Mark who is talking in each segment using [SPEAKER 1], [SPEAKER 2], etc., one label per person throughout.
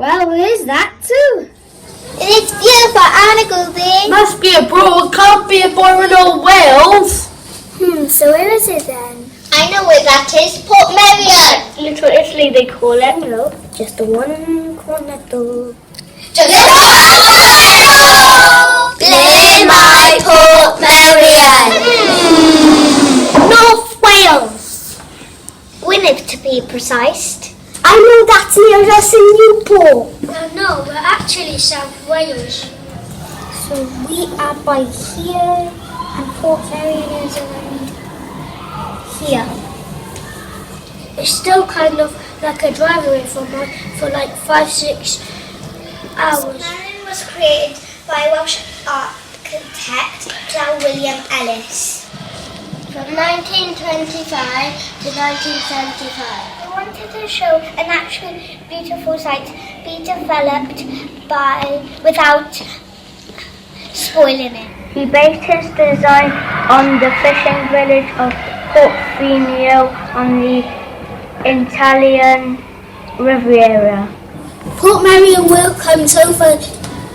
[SPEAKER 1] Well, there's that too.
[SPEAKER 2] It's beautiful, Anna Goldie.
[SPEAKER 3] Must be abroad, can't be a boring old Wales.
[SPEAKER 1] So where is it then?
[SPEAKER 2] I know where that is, Port Merion.
[SPEAKER 1] Little Italy they call it. No, just the one cornetto.
[SPEAKER 2] Just in my Port Merion.
[SPEAKER 1] North Wales.
[SPEAKER 2] Winnick to be precise.
[SPEAKER 1] I know that's near us in Newport.
[SPEAKER 4] Well, no, we're actually South Wales.
[SPEAKER 1] So we are by here, and Port Merion is around here.
[SPEAKER 4] It's still kind of like a drive away from us for like 5-6 hours.
[SPEAKER 2] Merion was created by Welsh architect Sir William Ellis.
[SPEAKER 4] From 1925 to 1975.
[SPEAKER 2] I wanted to show a natural, beautiful site be developed without spoiling it.
[SPEAKER 1] He based his design on the fishing village of Port on the Italian Riviera.
[SPEAKER 4] Port Merion welcomes over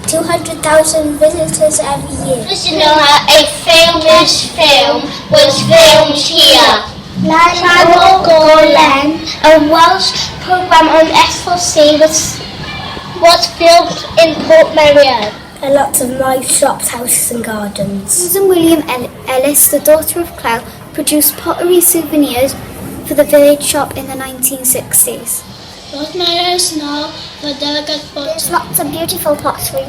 [SPEAKER 4] 200,000 visitors every year.
[SPEAKER 2] You know how a famous film was filmed here.
[SPEAKER 4] Channel Golan, a Welsh programme on S4C was filmed in Port Merion.
[SPEAKER 1] A lot of nice shops, houses and gardens.
[SPEAKER 4] Susan William Ellis, the daughter of Clow, produced pottery souvenirs for the village shop in the 1960s.
[SPEAKER 2] What matters now for delicate pottery?
[SPEAKER 4] There's lots of beautiful pottery.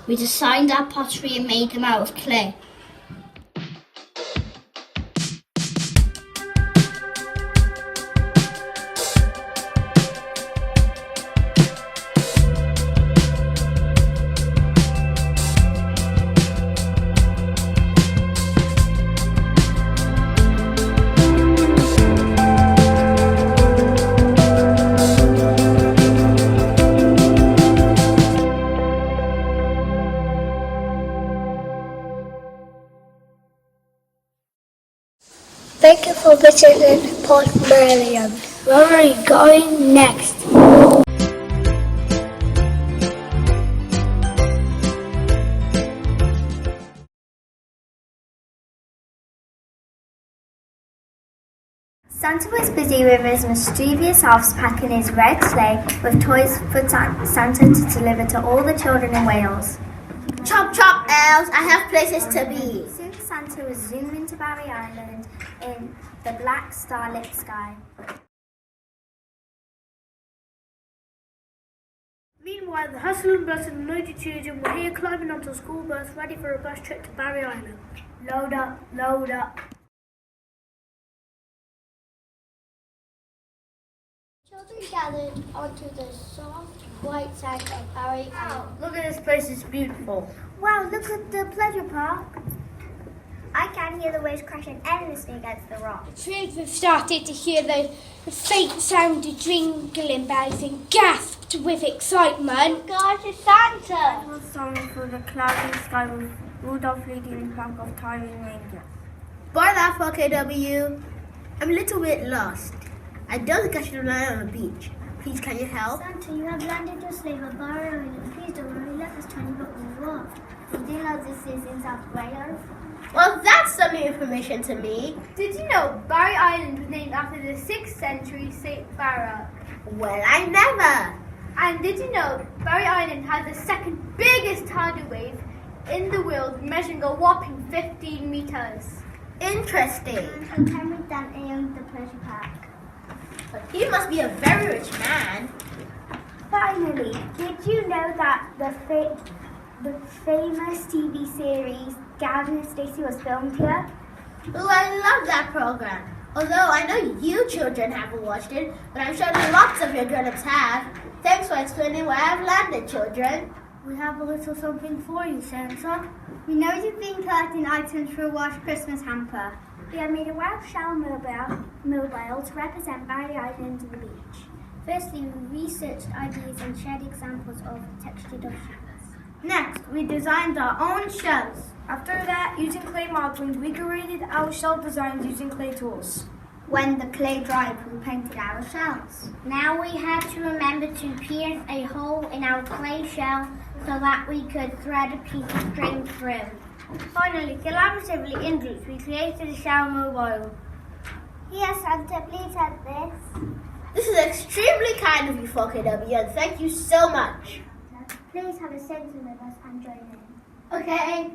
[SPEAKER 4] We designed our pottery and made them out of clay.
[SPEAKER 2] visited Portmeirion.
[SPEAKER 4] Where are you going next?
[SPEAKER 5] Santa was busy with his mischievous elves packing his red sleigh with toys for Santa to deliver to all the children in Wales.
[SPEAKER 3] Chop chop, elves, I have places to be.
[SPEAKER 5] Soon Santa was zooming to Barry Island in the black starlit sky.
[SPEAKER 3] Meanwhile, the hustle and bustle of noisy children were here climbing onto a school bus ready for a bus trip to Barry Island.
[SPEAKER 5] Load up, load up.
[SPEAKER 2] Children gathered onto the soft white sand of Barry Island.
[SPEAKER 3] Look at this place, it's beautiful.
[SPEAKER 5] Wow, look at the pleasure park. I can hear the waves crashing endlessly against the rocks.
[SPEAKER 6] The children started to hear the faint sound of jingling bells and gasped with excitement.
[SPEAKER 2] God, it's Santa!
[SPEAKER 5] It was song for the cloudy sky with Rudolph leading the pack of tiring reindeer.
[SPEAKER 3] By that for KW, I'm a little bit lost. I don't think I should land on the beach. Please, can you help?
[SPEAKER 2] Santa, you have landed your sleigh on Barry Island. Please don't worry, let us tell you what we want.
[SPEAKER 5] Did you know this is in South Wales?
[SPEAKER 3] Well, that's some new information to me.
[SPEAKER 6] Did you know Barry Island was named after the 6th century St. Barra?
[SPEAKER 3] Well, I never.
[SPEAKER 6] And did you know Barry Island has the second biggest tidal wave in the world, measuring a whopping 15 meters?
[SPEAKER 3] Interesting.
[SPEAKER 5] And Henry Dante owned the pleasure park.
[SPEAKER 3] But he must be a very rich man.
[SPEAKER 5] Finally, did you know that the famous TV series Gavin and Stacey was filmed here?
[SPEAKER 3] Oh, I love that program. Although I know you children haven't watched it, but I'm sure lots of your grown-ups have. Thanks for explaining where I've landed, children.
[SPEAKER 5] We have a little something for you, Santa. We know you've been collecting items for a Welsh Christmas hamper. We have made a Welsh shell mobile to represent Barry Island and the beach. Firstly, we researched ideas and shared examples of textured shells. Next, we designed our own shells. After that, using clay modeling, we created our shell designs using clay tools. When the clay dried, we painted our shells. Now we had to remember to pierce a hole in our clay shell so that we could thread a piece of string through. Finally, collaboratively in groups, we created a shell mobile. Here, Santa, please have this.
[SPEAKER 3] This is extremely kind of you, 4KW, and thank you so much.
[SPEAKER 5] Please have a selfie with us and join in.
[SPEAKER 3] Okay.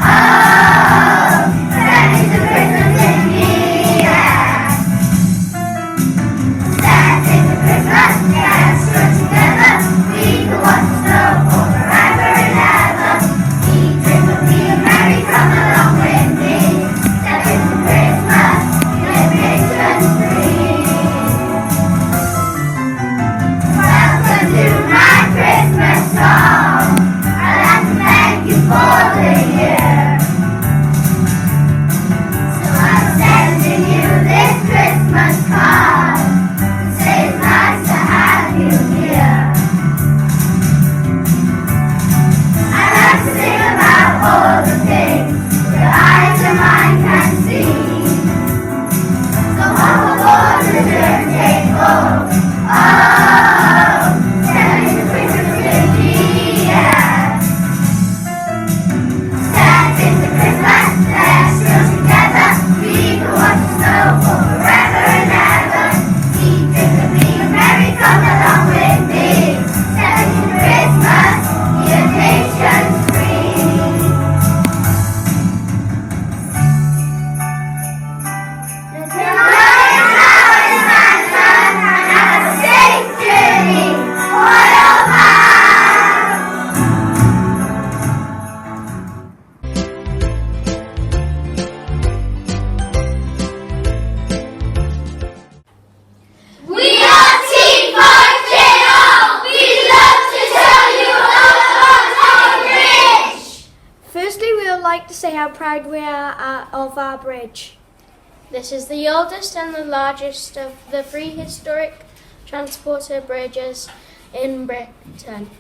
[SPEAKER 7] Oh!
[SPEAKER 5] would like to say how proud we are of our bridge.
[SPEAKER 7] This is the oldest and the largest of the 3 historic transporter bridges in Britain,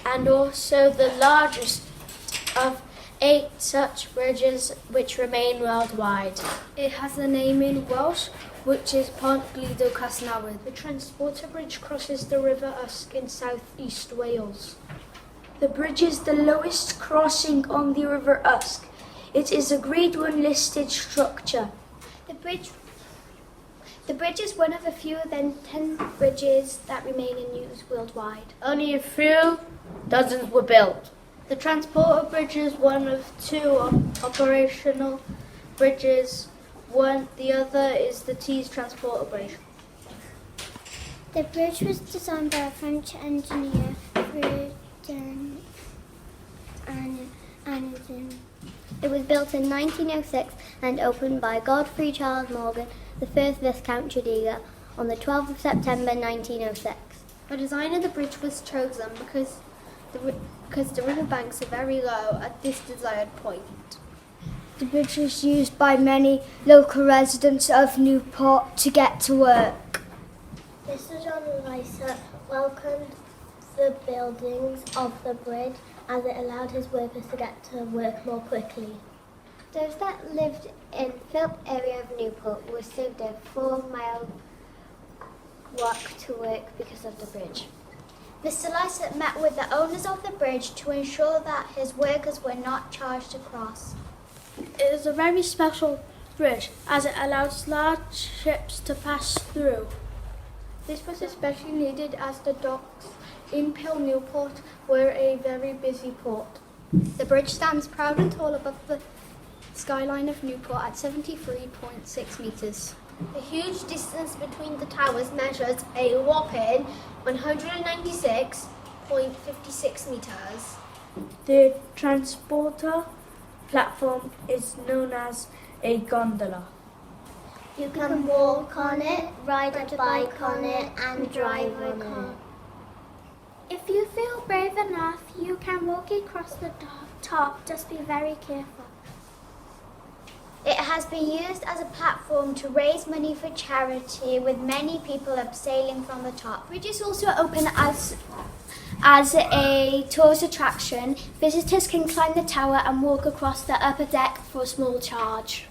[SPEAKER 7] and also the largest of 8 such bridges which remain worldwide.
[SPEAKER 5] It has a name in Welsh, which is Pont Glydo Casnewydd.
[SPEAKER 7] The transporter bridge crosses the River Usk in south-east Wales.
[SPEAKER 8] The bridge is the lowest crossing on the River Usk. It is a Grade 1 listed structure.
[SPEAKER 4] The bridge is one of a fewer than 10 bridges that remain in use worldwide.
[SPEAKER 7] Only a few dozens were built. The transporter bridge is one of 2 operational bridges. The other is the Tees transporter bridge.
[SPEAKER 2] The bridge was designed by a French engineer, Fagans, and it was built in 1906 and opened by Godfrey Charles Morgan, the 1st Viscount Tredegar, on the 12th of September 1906.
[SPEAKER 5] The design of the bridge was chosen because the river banks are very low at this desired point.
[SPEAKER 4] The bridge was used by many local residents of Newport to get to work.
[SPEAKER 2] Mr. John Lyser welcomed the buildings of the bridge as it allowed his workers to get to work more quickly. Those that lived in Philp area of Newport were saved a 4-mile walk to work because of the bridge.
[SPEAKER 4] Mr. Lyset met with the owners of the bridge to ensure that his workers were not charged to cross.
[SPEAKER 5] It is a very special bridge as it allows large ships to pass through. This was especially needed as the docks in Pill Newport were a very busy port.
[SPEAKER 4] The bridge stands proud and tall above the skyline of Newport at 73.6 metres.
[SPEAKER 5] The huge distance between the towers measures a whopping 196.56 metres.
[SPEAKER 8] The transporter platform is known as a gondola.
[SPEAKER 2] You can walk on it, ride a bike on it, and drive on it.
[SPEAKER 5] If you feel brave enough, you can walk across the top. Just be very careful.
[SPEAKER 4] It has been used as a platform to raise money for charity, with many people abseiling from the top. The bridge is also open as a tourist attraction. Visitors can climb the tower and walk across the upper deck for a small charge.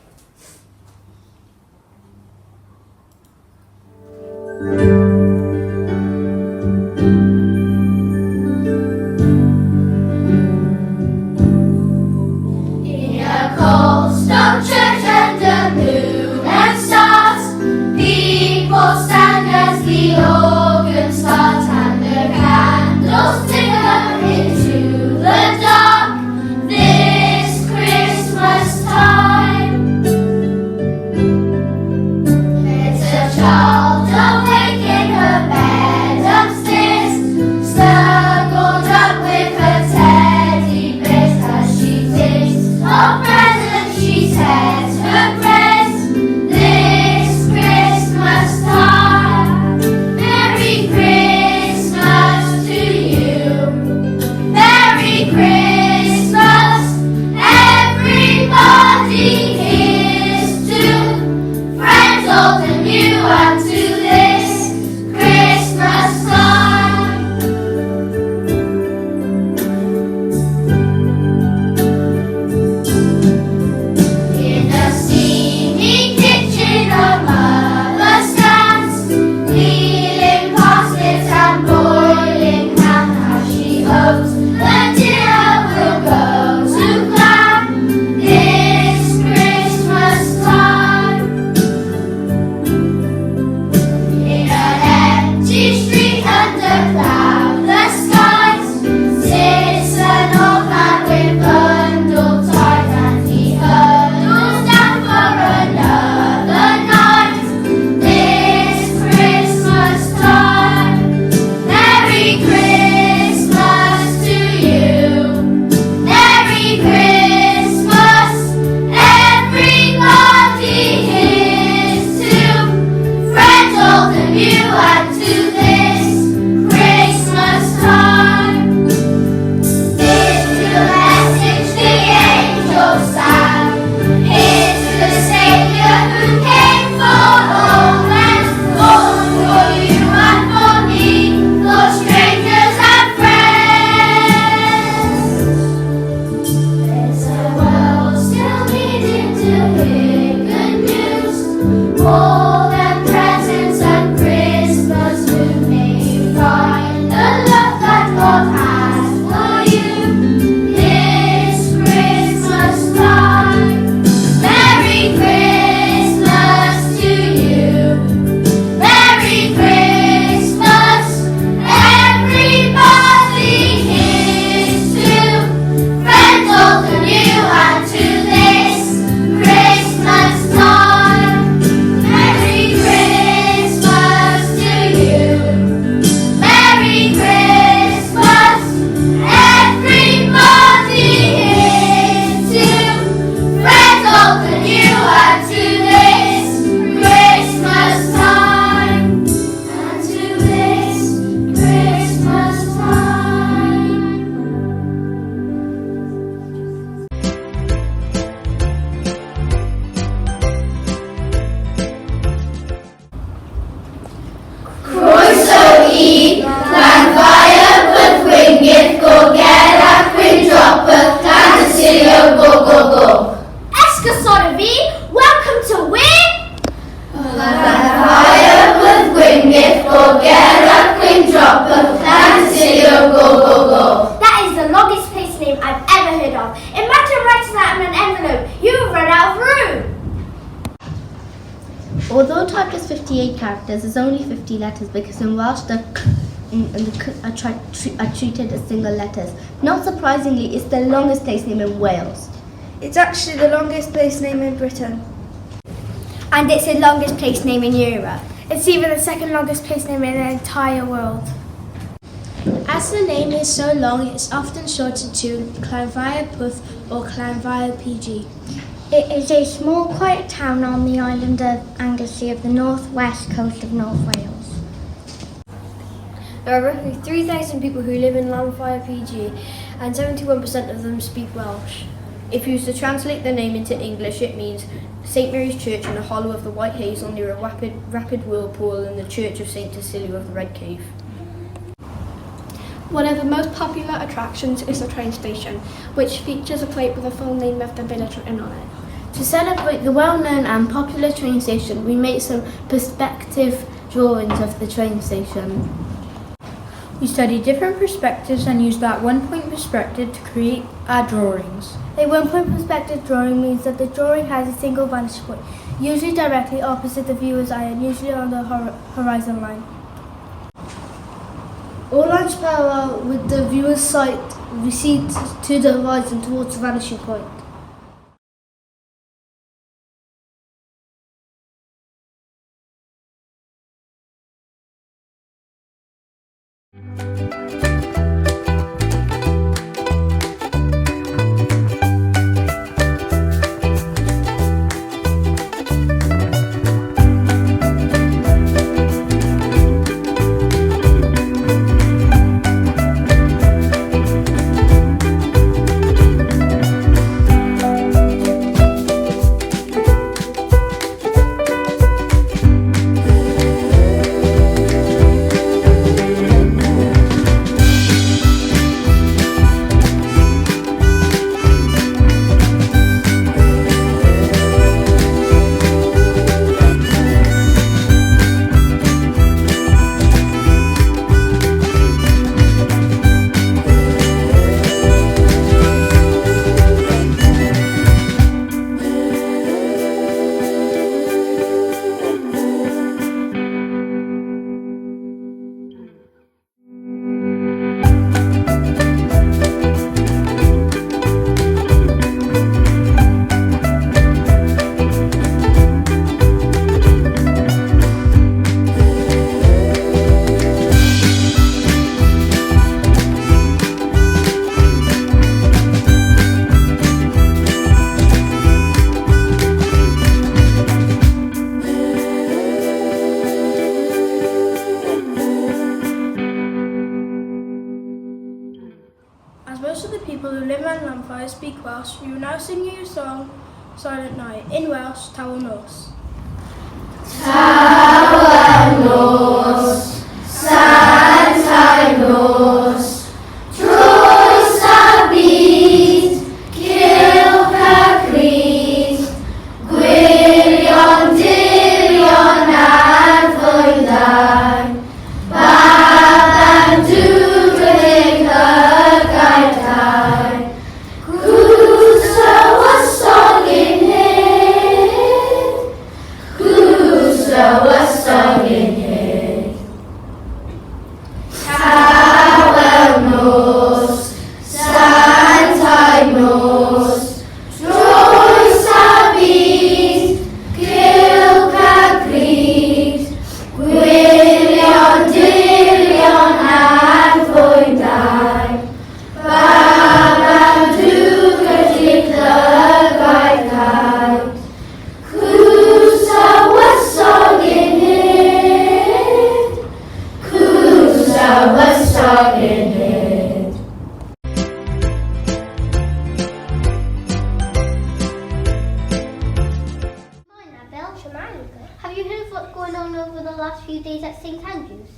[SPEAKER 2] Into the dark this Christmas time.
[SPEAKER 3] Although typed as 58 characters, there's only 50 letters because in Welsh the k and the k are treated as single letters. Not surprisingly, it's the longest place name in Wales.
[SPEAKER 8] It's actually the longest place name in Britain.
[SPEAKER 6] And it's the longest place name in Europe. It's even the second longest place name in the entire world.
[SPEAKER 7] As the name is so long, it's often shortened to Llanfairpwll or Llanfairpg.
[SPEAKER 1] It is a small, quiet town on the island of Anglesey of the northwest coast of North Wales.
[SPEAKER 9] There are roughly 3,000 people who live in Llanfairpg and 71% of them speak Welsh. If you was to translate the name into English, it means St Mary's Church in the hollow of the White Hazel near a rapid whirlpool and the Church of St Cecilia of the Red Cave.
[SPEAKER 6] One of the most popular attractions is the train station, which features a plate with the full name of the village written on it.
[SPEAKER 3] To celebrate the well-known and popular train station, we made some perspective drawings of the train station.
[SPEAKER 10] We studied different perspectives and used that one-point perspective to create our drawings.
[SPEAKER 6] A one-point perspective drawing means that the drawing has a single vantage point, usually directly opposite the viewer's eye and usually on the horizon line.
[SPEAKER 3] All lines parallel with the viewer's sight recede to the horizon towards the vanishing point.
[SPEAKER 6] As most of the people who live in Llanfair speak Welsh, we will now sing you a song, Silent Night, in Welsh, Tawel Nos.
[SPEAKER 3] Tawel nos, Santai nos, Drws a byd, Cilca cryd, Gwirion dirion ar fwyddau, Baban dwgrig hygau cau, Gwso wysog in hyd, Gwso wysog in hyd. Tawel nos, Santai nos, Drws a byd, Cilca cryd, Gwirion dirion ar fwyddau, Baban dwgrig hygau cau, Gwso wysog in hyd, Gwso wysog in hyd.
[SPEAKER 2] Have you heard of what's going on over the last few days at St Andrews?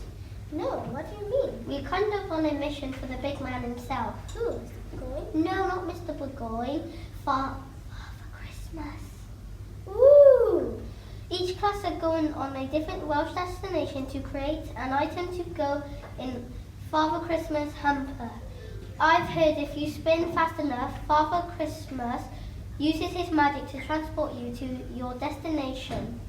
[SPEAKER 2] No, what do you mean? We're kind of on a mission for the big man himself. Who? Mr. Burgoyne? No, not Mr. Burgoyne. Father Christmas. Ooh! Each class are going on a different Welsh destination to create an item to go in Father Christmas hamper. I've heard if you spin fast enough, Father Christmas uses his magic to transport you to your destination.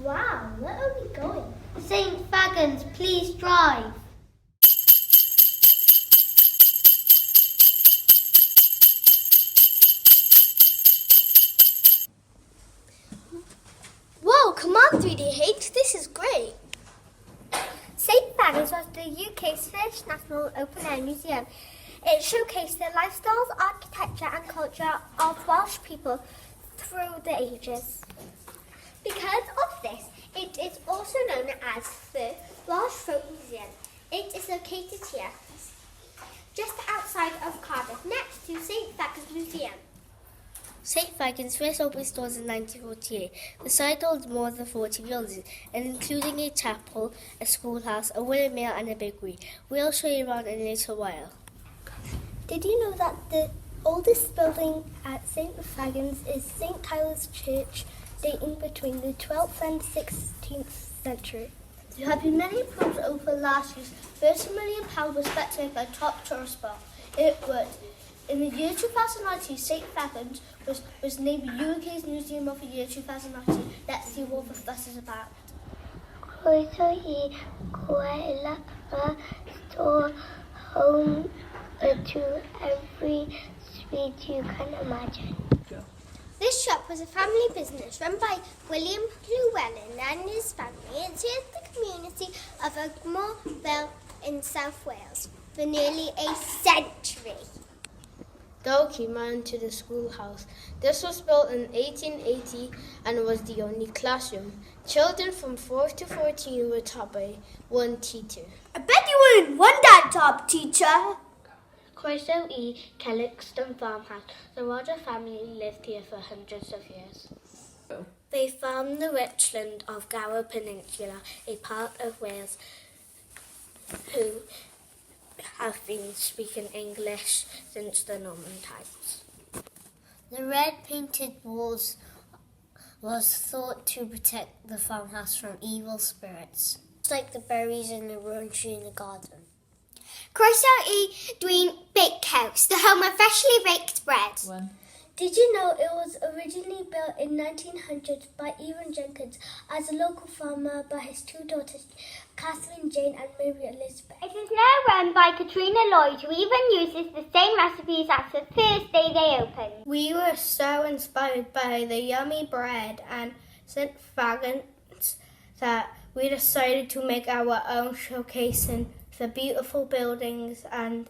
[SPEAKER 2] Wow, where are we going?
[SPEAKER 5] St. Fagans, please drive.
[SPEAKER 2] Whoa, come on 3DH, this is great. St. Fagans was the UK's first national open-air museum. It showcased the lifestyles, architecture and culture of Welsh people through the ages. Because of this, it is also known as the Welsh Folk Museum. It is located here, just outside of Cardiff, next to St. Fagans Museum.
[SPEAKER 11] St. Fagans first opened its doors in 1948. The site holds more than 40 buildings, and including a chapel, a schoolhouse, a woolen mill and a bakery. We'll show you around in a little while.
[SPEAKER 2] Did you know that the oldest building at St. Fagans is St. Tyler's Church, dating between the 12th and 16th century?
[SPEAKER 11] There have been many pubs open last year. £30 million was spent to make a top tourist spot. It would. In the year 2019, St. Fagans was named UK's Museum of the Year 2019. Let's see what the fuss is about.
[SPEAKER 2] Croeso I Gweler store home to every sweet you can imagine.
[SPEAKER 5] This shop was a family business run by William Llewellyn and his family. It served the community of Agmorville in South Wales for nearly a century.
[SPEAKER 7] Doug came on to the schoolhouse. This was built in 1880 and was the only classroom. Children from 4 to 14 were taught by one teacher.
[SPEAKER 5] I bet you wouldn't want that job, teacher.
[SPEAKER 11] Croeso I Kelligston farmhouse. The Roger family lived here for hundreds of years. They farmed the Wetland of Gower Peninsula, a part of Wales, who have been speaking English since the Norman times. The red painted walls was thought to protect the farmhouse from evil spirits, just like the berries in the rowan tree in the garden.
[SPEAKER 5] Croeso I Dwyn Bakehouse, the home of freshly baked bread.
[SPEAKER 2] Did you know it was originally built in 1900 by Ewan Jenkins as a local farmer by his two daughters, Catherine Jane and Mary Elizabeth?
[SPEAKER 5] It is now run by Katrina Lloyd, who even uses the same recipes as the first day they opened.
[SPEAKER 9] We were so inspired by the yummy bread and St. Fagans that we decided to make our own showcasing the beautiful buildings and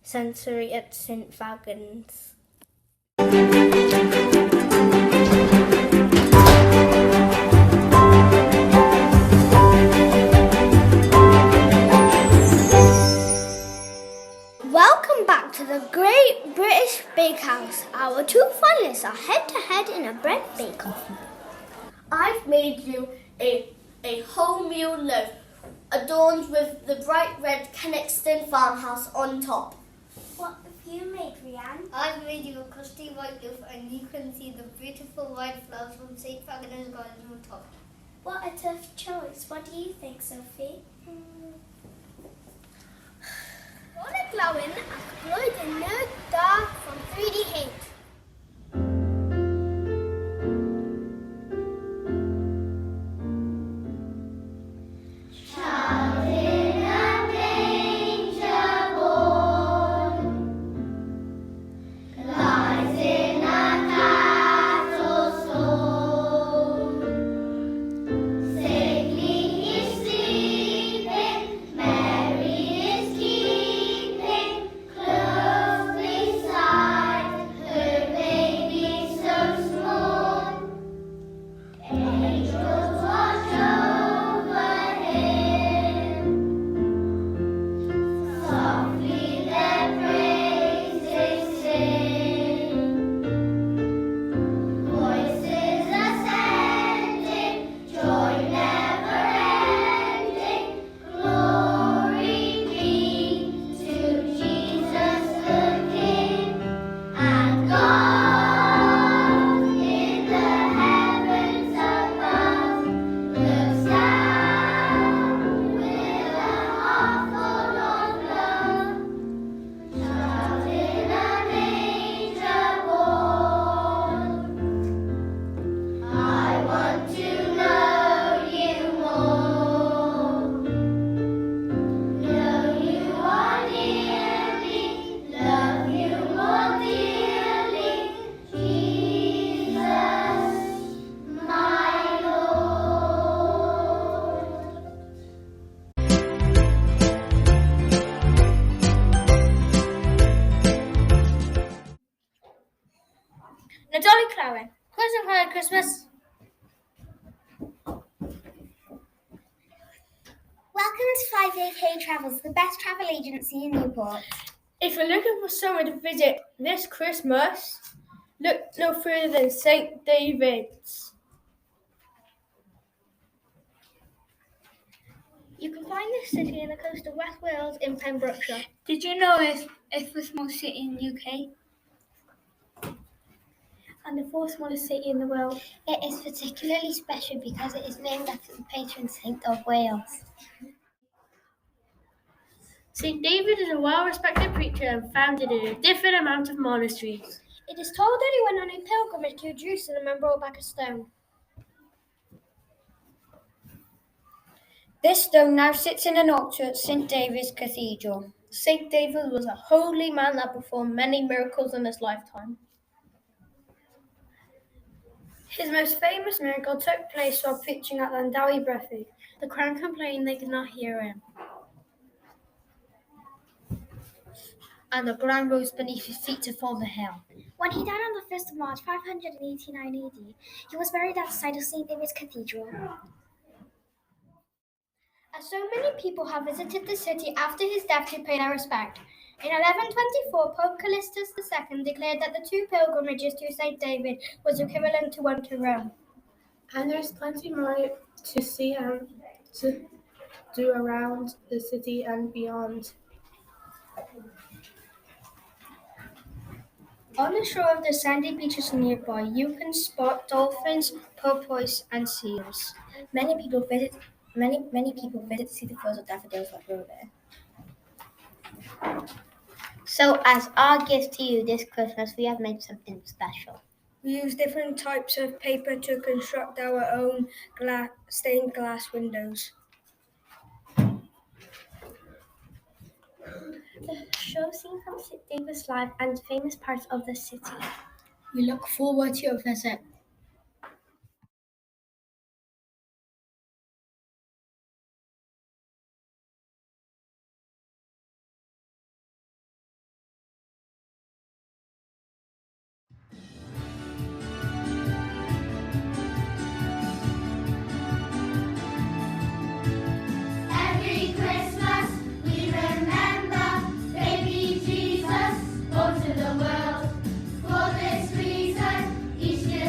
[SPEAKER 9] sensory at St. Fagans.
[SPEAKER 5] Welcome back to the Great British Bakehouse. Our two finalists are head-to-head in a bread bake-off.
[SPEAKER 11] I've made you a wholemeal loaf adorned with the bright red Kenixton farmhouse on top.
[SPEAKER 5] What have you made, Rianne?
[SPEAKER 11] I've made you a crusty white loaf and you can see the beautiful white flowers from St. Fagans garden on top.
[SPEAKER 2] What a tough choice. What do you think, Sophie?
[SPEAKER 5] What a glowing, Lloyd and Nerd Dark from 3DH.
[SPEAKER 2] Her
[SPEAKER 6] and a dolly crowing. KS2 Christmas.
[SPEAKER 5] Welcome to 5AK Travels, the best travel agency in Newport.
[SPEAKER 6] If you're looking for somewhere to visit this Christmas, look no further than St. David's.
[SPEAKER 5] You can find this city in the coast of West Wales in Pembrokeshire.
[SPEAKER 8] Did you know it's the smallest city in the UK?
[SPEAKER 5] And the fourth smallest city in the world. It is particularly special because it is named after the patron saint of Wales.
[SPEAKER 6] St. David is a well-respected preacher and founded in a different amount of monasteries.
[SPEAKER 5] It is told that he went on a pilgrimage to Jerusalem and brought back a stone.
[SPEAKER 8] This stone now sits in an altar at St. David's Cathedral.
[SPEAKER 6] St. David was a holy man that performed many miracles in his lifetime.
[SPEAKER 9] His most famous miracle took place while preaching at Llandough Breathitt. The crowd complained they could not hear him, and the ground rose beneath his feet to form the hill.
[SPEAKER 5] When he died on the 1st of March 589 AD, he was buried outside of St. David's Cathedral.
[SPEAKER 4] As so many people have visited the city after his death to pay their respect. In 1124, Pope Callistus II declared that the 2 pilgrimages to St. David was equivalent to 1 to Rome.
[SPEAKER 6] And there's plenty more to see and to do around the city and beyond.
[SPEAKER 4] On the shore of the sandy beaches nearby, you can spot dolphins, porpoise, and seals.
[SPEAKER 3] Many people visit to see the fields of daffodils that grow there. So, as our gift to you this Christmas, we have made something special.
[SPEAKER 9] We use different types of paper to construct our own stained glass windows.
[SPEAKER 5] The show seen from St. David's life and famous parts of the city.
[SPEAKER 3] We look forward to your visit.
[SPEAKER 12] Every Christmas we remember baby Jesus born to the world. For this reason, each year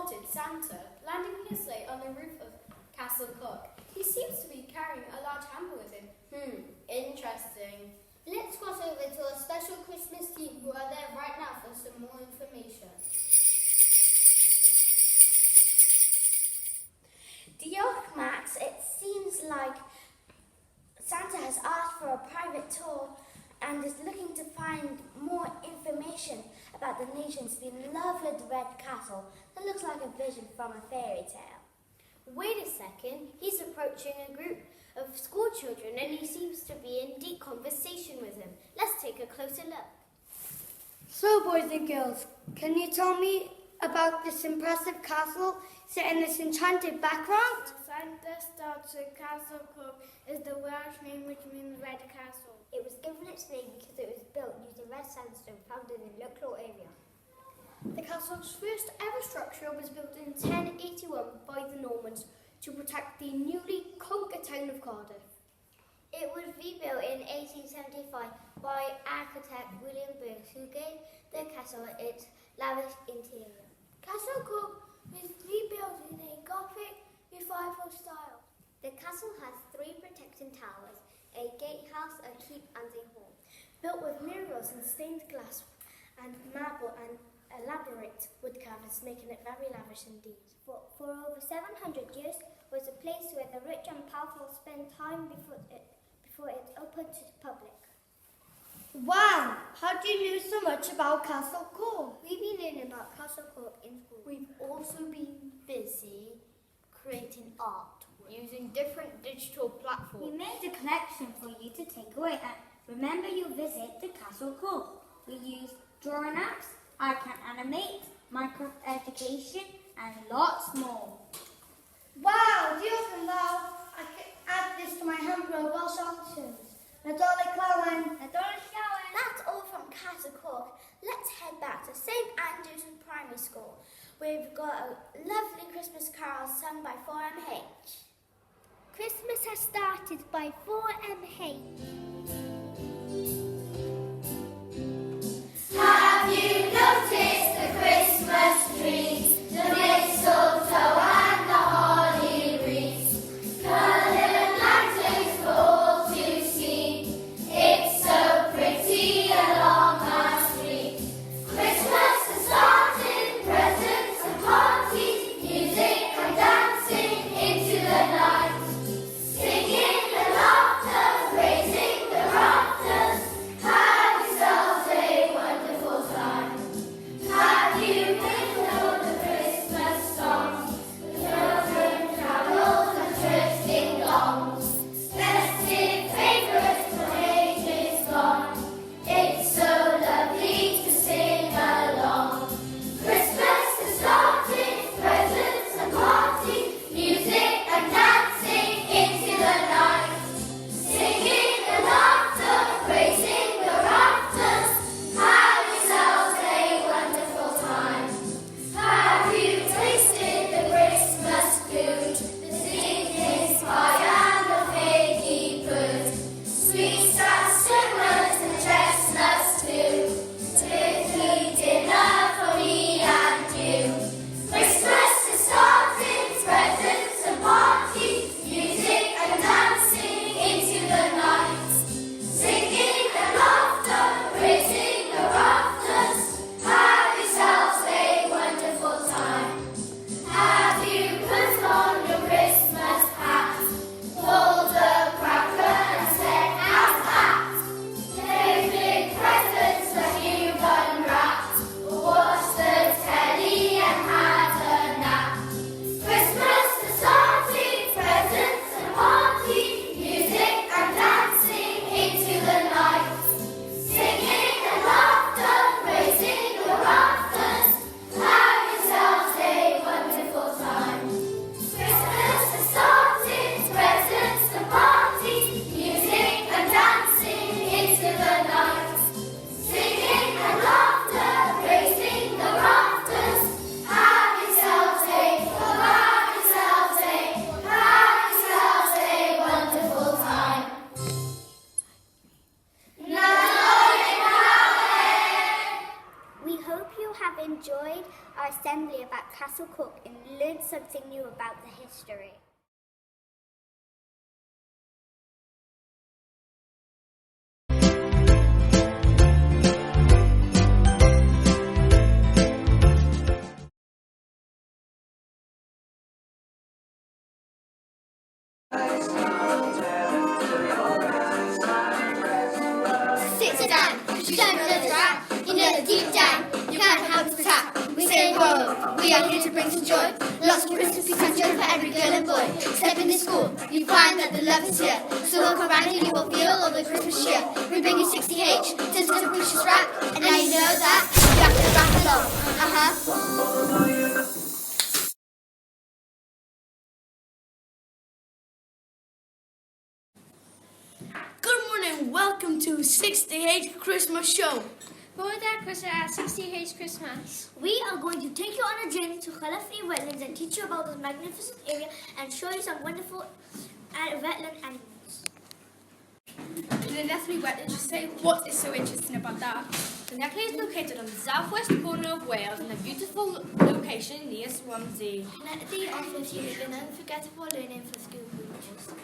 [SPEAKER 13] spotted Santa landing in his sleigh on the roof of Castle Cook. He seems to be carrying a large hamper with him. Interesting.
[SPEAKER 11] Let's cross over to a special Christmas team who are there right now for some more information.
[SPEAKER 14] Dear Max, it seems like Santa has asked for a private tour and is looking to find more information about the nation's beloved Red Castle that looks like a vision from a fairy tale.
[SPEAKER 11] Wait a second, he's approaching a group of school children and he seems to be in deep conversation with them. Let's take a closer look.
[SPEAKER 8] So, boys and girls, can you tell me about this impressive castle set in this enchanted background?
[SPEAKER 6] Santa Statue Castle Cook is the Welsh name which means Red Castle.
[SPEAKER 2] It was given its name because it was built using red sandstone found in the local area.
[SPEAKER 9] The castle's first ever structure was built in 1081 by the Normans to protect the newly conquered town of Cardiff.
[SPEAKER 2] It was rebuilt in 1875 by architect William Burke, who gave the castle its lavish interior.
[SPEAKER 6] Castle Cook was rebuilt in a Gothic revival style.
[SPEAKER 2] The castle has 3 protecting towers, a gatehouse, a keep and a hall.
[SPEAKER 14] Built with murals and stained glass and marble and elaborate wood carvings, making it very lavish indeed.
[SPEAKER 2] For over 700 years was a place where the rich and powerful spent time before it opened to the public.
[SPEAKER 8] Wow! How do you know so much about Castle Cook?
[SPEAKER 2] We've been learning about Castle Cook in school.
[SPEAKER 11] We've also been busy creating art using different digital platforms.
[SPEAKER 15] We made a collection for you to take away and remember you visit the Castle Cook. We use drawing apps, I Can Animate, Minecraft Education and lots more.
[SPEAKER 8] Wow! Diolch yn fawr. I can add this to my hamper of Welsh options. Nadolig Clowen.
[SPEAKER 14] That's all from Castle Cook. Let's head back to St Andrew's Primary School, where we've got a lovely Christmas carol sung by 4MH.
[SPEAKER 2] Christmas has started by 4MH.
[SPEAKER 12] Have you noticed the Christmas trees, the mistletoe and the holly wreaths, coloured lanterns for all to see? It's so pretty along our street. Christmas has started, presents and parties, music and dancing into the night, singing and laughter, praising
[SPEAKER 5] Castle Cook and learn something new about the history.
[SPEAKER 12] Sit down, you don't know the rap. You know that deep down, you can't help but tap. We say whoa, we are here to bring some joy. Lots of Christmas peace and joy for every girl and boy. Step in the school, you find that the love is here. So walk around and you will feel all the Christmas cheer. We bring you 60H, to some precious rap. And now you know that, you have to rap along.
[SPEAKER 16] Good morning, welcome to 60H Christmas Show.
[SPEAKER 7] For that Christmas at 60H Christmas,
[SPEAKER 5] We are going to take you on a journey to Khalafni Wetlands and teach you about this magnificent area and show you some wonderful wetland animals.
[SPEAKER 6] The Khalafni Wetlands, you say, what is so interesting about that?
[SPEAKER 9] The necklace is located on the southwest corner of Wales in a beautiful location near Swansea.
[SPEAKER 5] Kennedy offers you an unforgettable learning for school pupils.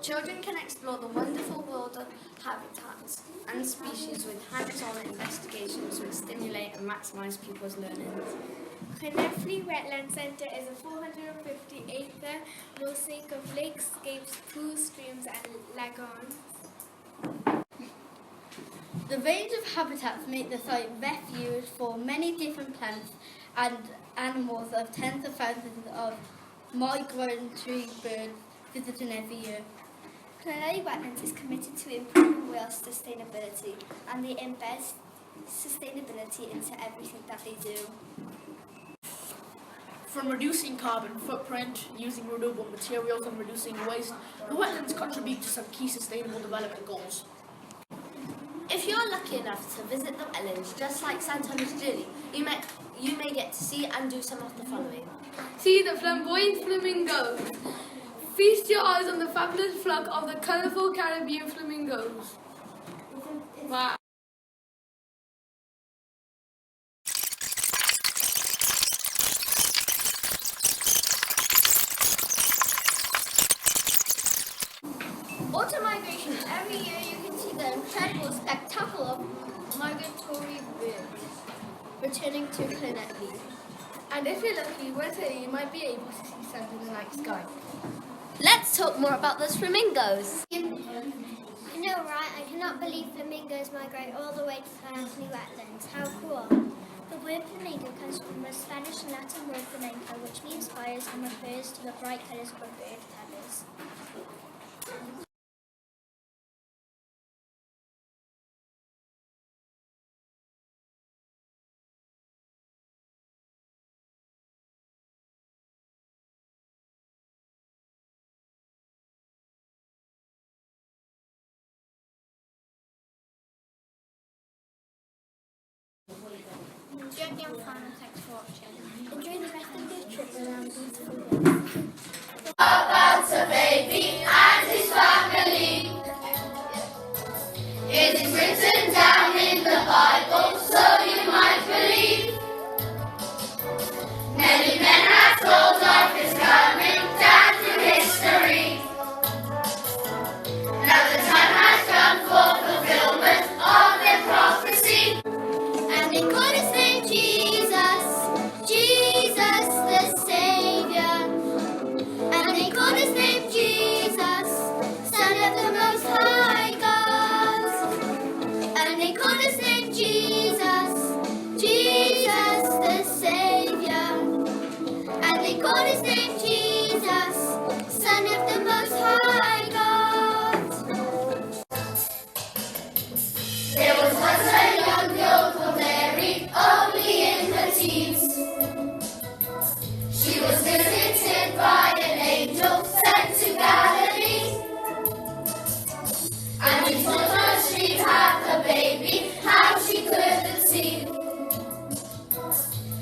[SPEAKER 9] Children can explore the wonderful world of habitats and species with hands-on investigations which stimulate and maximise pupils' learning.
[SPEAKER 7] Khalafni Wetland Centre is a 450-acre mosaic of lakescapes, pools, streams and lagoons.
[SPEAKER 3] The range of habitats make the site refuge for many different plants and animals of tens of thousands of migratory birds visiting every year.
[SPEAKER 5] Kennedy Wetlands is committed to improving Wales' sustainability and they embed sustainability into everything that they do.
[SPEAKER 16] From reducing carbon footprint, using renewable materials and reducing waste, the wetlands contribute to some key sustainable development goals.
[SPEAKER 9] If you're lucky enough to visit the wetlands, just like Santa's journey, you may get to see and do some of the following.
[SPEAKER 6] See the flamboyant flamingos. Feast your eyes on the fabulous flock of the colourful Caribbean flamingos. Wow.
[SPEAKER 7] Autumn migration. Every year you can see the incredible spectacle of migratory birds returning to Kennedy.
[SPEAKER 6] And if you're lucky, winter you might be able to see some in the night sky.
[SPEAKER 9] Let's talk more about those flamingos.
[SPEAKER 5] You know, right? I cannot believe flamingos migrate all the way to Khalafni Wetlands. How cool. The word flamingo comes from the Spanish and Latin word flamenco, which means fires and refers to the bright colours of a bird feathers.
[SPEAKER 7] Thanks for watching.
[SPEAKER 5] Enjoy the rest of your trip around beautiful Wales.
[SPEAKER 12] About a baby and his family. It is written down in the Bible, so you might believe. Many men have told of his coming down through history. Now the time has come for fulfillment of their prophecy. And they call his name Jesus, Jesus the Saviour. And they call his name Jesus, Son of the Most High God. And they call his name Jesus, Jesus the Saviour. And they call his name Jesus, Son of the Most High God. There was once a young girl called Mary, only in her teens. She was visited by an angel sent to Galilee. And he told her she'd have a baby, how she couldn't see.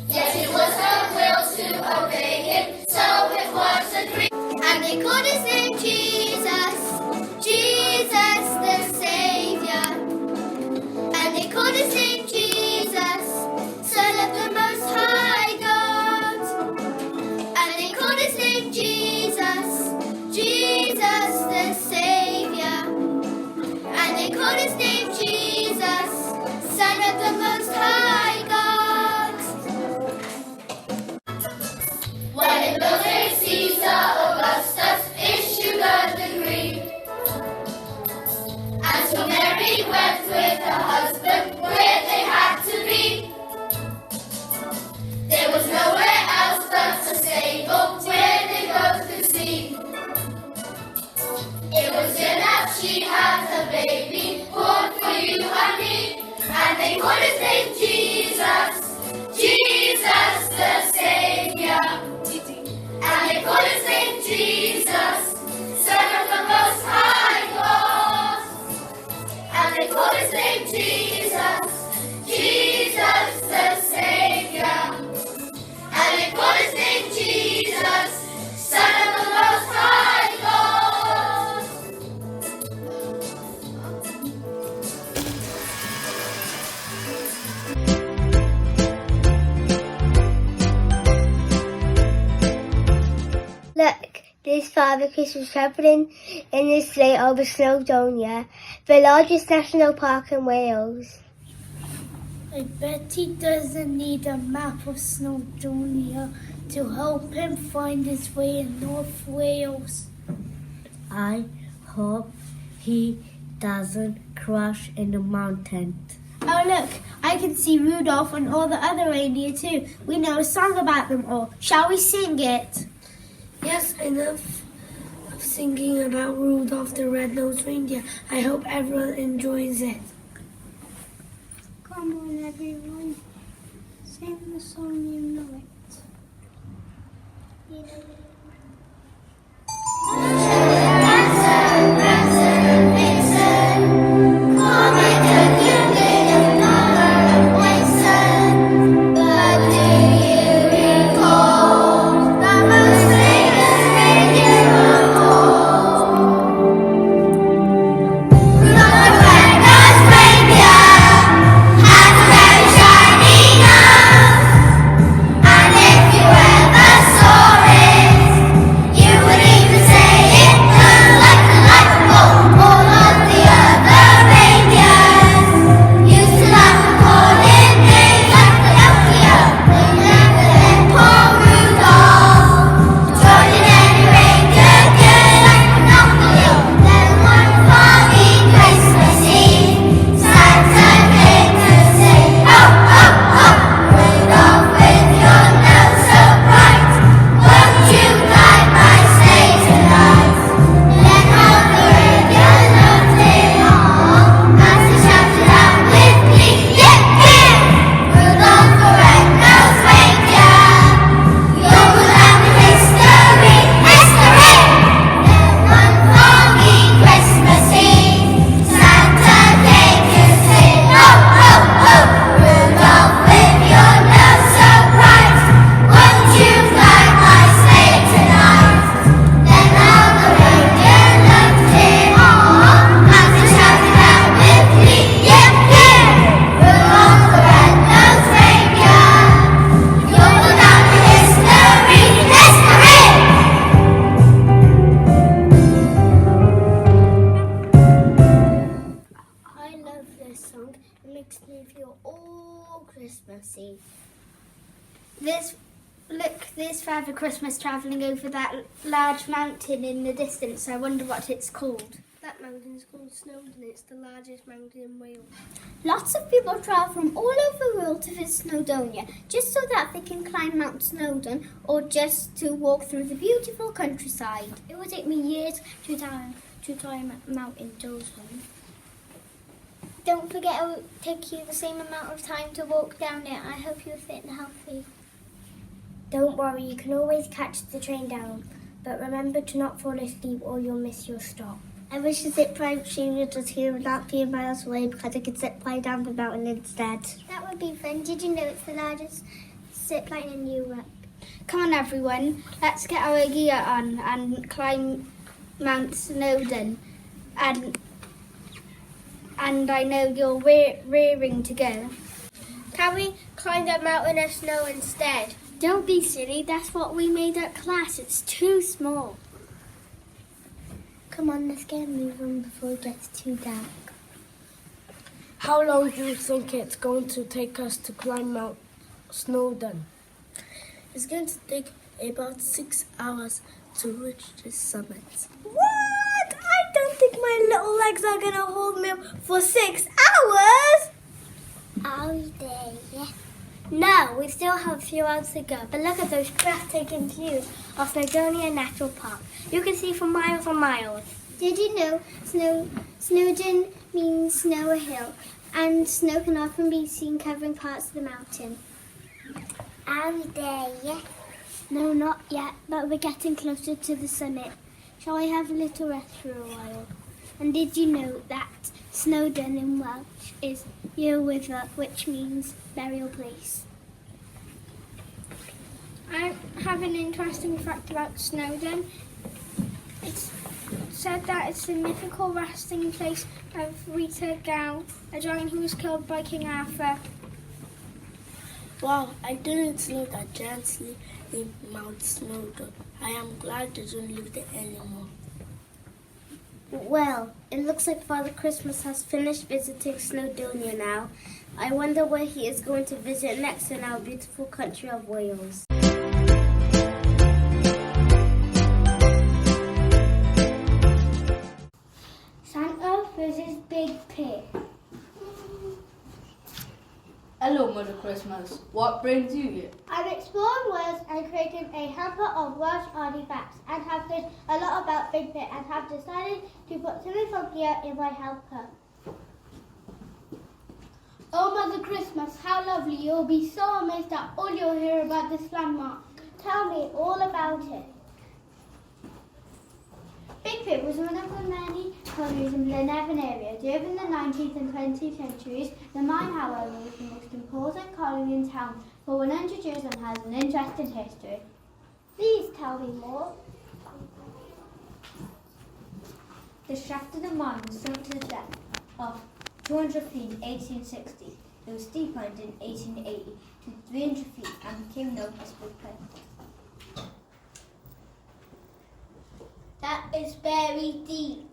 [SPEAKER 12] Yet it was her will to obey him, so it was agreed. And they called his name Jesus, Jesus the Saviour. And they called his name Jesus, Son of the Most High so Mary went with her husband where they had to be. There was nowhere else but a stable where they both could see. It was enough she had her baby born for you and me, and they called his name Jesus, Jesus the Saviour. And they called his name Jesus, Son of the Most High God. And they called his name Jesus, Jesus the Saviour. And they called his name Jesus, Son of the Most High God.
[SPEAKER 2] Look, there's Father Christmas travelling in his sleigh over Snowdonia, the largest national park in Wales.
[SPEAKER 5] I bet he doesn't need a map of Snowdonia to help him find his way in North Wales.
[SPEAKER 17] I hope he doesn't crash in the mountain.
[SPEAKER 5] Oh look, I can see Rudolph and all the other reindeer too. We know a song about them all. Shall we sing it?
[SPEAKER 6] Yes, enough of singing about Rudolph the Red-Nosed Reindeer. I hope everyone enjoys it.
[SPEAKER 5] Come on, everyone. Sing the song, you know it. You know it.
[SPEAKER 4] Christmassy. There's Father Christmas travelling over that large mountain in the distance. I wonder what it's called.
[SPEAKER 5] That mountain is called Snowdon. It's the largest mountain in Wales.
[SPEAKER 4] Lots of people travel from all over the world to visit Snowdonia, just so that they can climb Mount Snowdon or just to walk through the beautiful countryside.
[SPEAKER 5] It would take me years to climb Mount Snowdon.
[SPEAKER 2] Don't forget it will take you the same amount of time to walk down it. I hope you're fit and healthy.
[SPEAKER 5] Don't worry, you can always catch the train down, but remember to not fall asleep or you'll miss your stop.
[SPEAKER 2] I wish the zip line machine was here not a few miles away because I could zip line down the mountain instead.
[SPEAKER 5] That would be fun. Did you know it's the largest zip line in Europe?
[SPEAKER 4] Come on everyone, let's get our gear on and climb Mount Snowdon. And I know you're rearing to go.
[SPEAKER 5] Can we climb that mountain of snow instead?
[SPEAKER 4] Don't be silly, that's what we made at class. It's too small.
[SPEAKER 5] Come on, let's get moving before it gets too dark.
[SPEAKER 6] How long do you think it's going to take us to climb Mount Snowdon? It's going to take about 6 hours to reach the summit.
[SPEAKER 5] What? I don't think
[SPEAKER 15] my little legs are going to hold me for 6 hours?
[SPEAKER 2] Are we there yet? No, we still have a few hours to go, but look at those breathtaking views of Snowdonia Natural Park. You can see for miles and miles.
[SPEAKER 5] Did you know Snowdon means snow hill, and snow can often be seen covering parts of the mountain?
[SPEAKER 2] Are we there yet?
[SPEAKER 5] No, not yet, but we're getting closer to the summit. Shall we have a little rest for a while? And did you know that Snowdon in Welsh is Yrwyddor, which means burial place? I have an interesting fact about Snowdon. It's said that it's the mythical resting place of Rita Gow, a giant who was killed by King Arthur.
[SPEAKER 17] Wow, I didn't know that giants live in Mount Snowdon. I am glad they don't live there anymore.
[SPEAKER 2] Well, it looks like Father Christmas has finished visiting Snowdonia now. I wonder where he is going to visit next in our beautiful country of Wales.
[SPEAKER 5] Santa versus Big Pig.
[SPEAKER 18] Hello, Mother Christmas. What brings you here?
[SPEAKER 5] I'm exploring Wales and creating a hamper of Welsh artifacts and have heard a lot about Big Pig and have decided to put something from here in my hamper. Oh, Mother Christmas, how lovely. You'll be so amazed at all you'll hear about this landmark. Tell me all about it. Big Pig was one of the many colonies in the Nevin area. During the 19th and 20th centuries, the mine, however, was the most important colony in town for 100 years and has an interesting history. Please tell me more. The shaft of the mine was sunk to the depth of 200 feet in 1860. It was deepened in 1880 to 300 feet and became known as Big Pig. That is very deep.